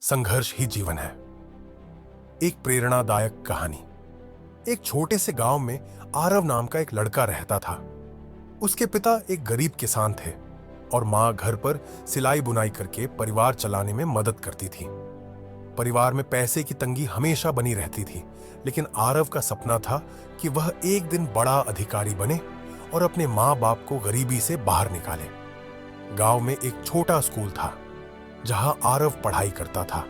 संघर्ष ही जीवन है। एक प्रेरणादायक कहानी। एक छोटे से गांव में आरव नाम का एक लड़का रहता था। उसके पिता एक गरीब किसान थे और मां घर पर सिलाई बुनाई करके परिवार चलाने में मदद करती थी। परिवार में पैसे की तंगी हमेशा बनी रहती थी, लेकिन आरव का सपना था कि वह एक दिन बड़ा अधिकारी बने और अपने मां बाप को गरीबी से बाहर निकाले। गांव में एक छोटा स्कूल था जहां आरव पढ़ाई करता था।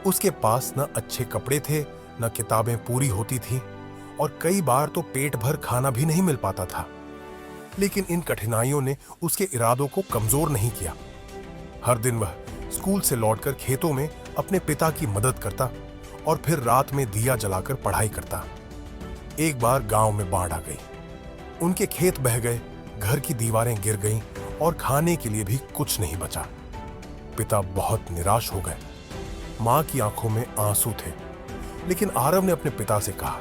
उसके पास न अच्छे कपड़े थे, न किताबें पूरी होती थीं और कई बार तो पेट भर खाना भी नहीं मिल पाता था। लेकिन इन कठिनाइयों ने उसके इरादों को कमजोर नहीं किया। हर दिन वह स्कूल से लौटकर खेतों में अपने पिता की मदद करता और फिर रात में दिया जलाकर पढ़ाई करता। एक बार गांव में बाढ़ आ गई। उनके खेत बह गए, घर की दीवारें गिर गईं और खाने के लिए भी कुछ नहीं बचा। पिता बहुत निराश हो गए। मां की आंखों में आंसू थे, लेकिन आरव ने अपने पिता से कहा,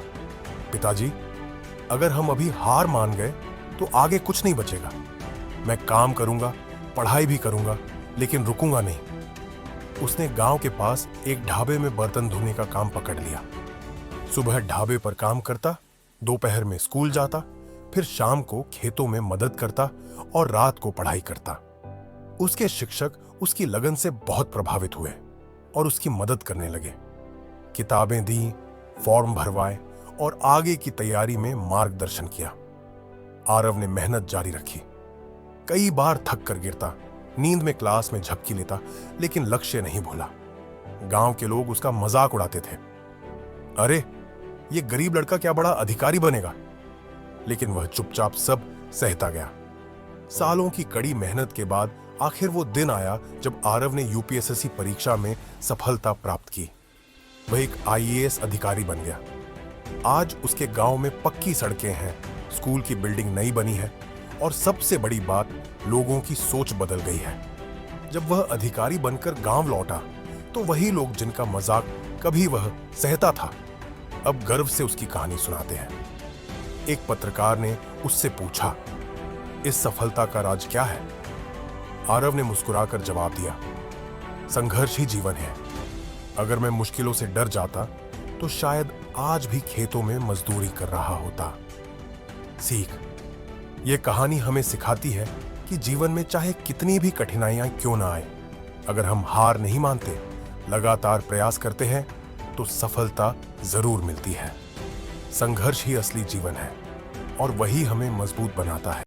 पिताजी, अगर हम अभी हार मान गए तो आगे कुछ नहीं बचेगा। मैं काम करूंगा, पढ़ाई भी करूंगा, लेकिन रुकूंगा नहीं। उसने गांव के पास एक ढाबे में बर्तन धोने का काम पकड़ लिया। सुबह ढाबे पर काम करता, दोपहर में स्कूल जाता, फिर शाम को खेतों में मदद करता और रात को पढ़ाई करता। उसके शिक्षक उसकी लगन से बहुत प्रभावित हुए और उसकी मदद करने लगे। किताबें दी, फॉर्म भरवाए और आगे की तैयारी में मार्गदर्शन किया। आरव ने मेहनत जारी रखी। कई बार थक कर गिरता, नींद में क्लास में झपकी लेता, लेकिन लक्ष्य नहीं भूला। गांव के लोग उसका मजाक उड़ाते थे, अरे ये गरीब लड़का क्या बड़ा अधिकारी बनेगा। लेकिन वह चुपचाप सब सहता गया। सालों की कड़ी मेहनत के बाद आखिर वो दिन आया जब आरव ने यूपीएससी परीक्षा में सफलता प्राप्त की। वह एक आईएएस अधिकारी बन गया। आज उसके गांव में पक्की सड़कें हैं, स्कूल की बिल्डिंग नई बनी है और सबसे बड़ी बात, लोगों की सोच बदल गई है। जब वह अधिकारी बनकर गांव लौटा तो वही लोग जिनका मजाक कभी वह सहता था, अब गर्व से उसकी कहानी सुनाते हैं। एक पत्रकार ने उससे पूछा, इस सफलता का राज क्या है? आरव ने मुस्कुराकर जवाब दिया, संघर्ष ही जीवन है। अगर मैं मुश्किलों से डर जाता तो शायद आज भी खेतों में मजदूरी कर रहा होता। सीख, यह कहानी हमें सिखाती है कि जीवन में चाहे कितनी भी कठिनाइयां क्यों ना आए, अगर हम हार नहीं मानते, लगातार प्रयास करते हैं तो सफलता जरूर मिलती है। संघर्ष ही असली जीवन है और वही हमें मजबूत बनाता है।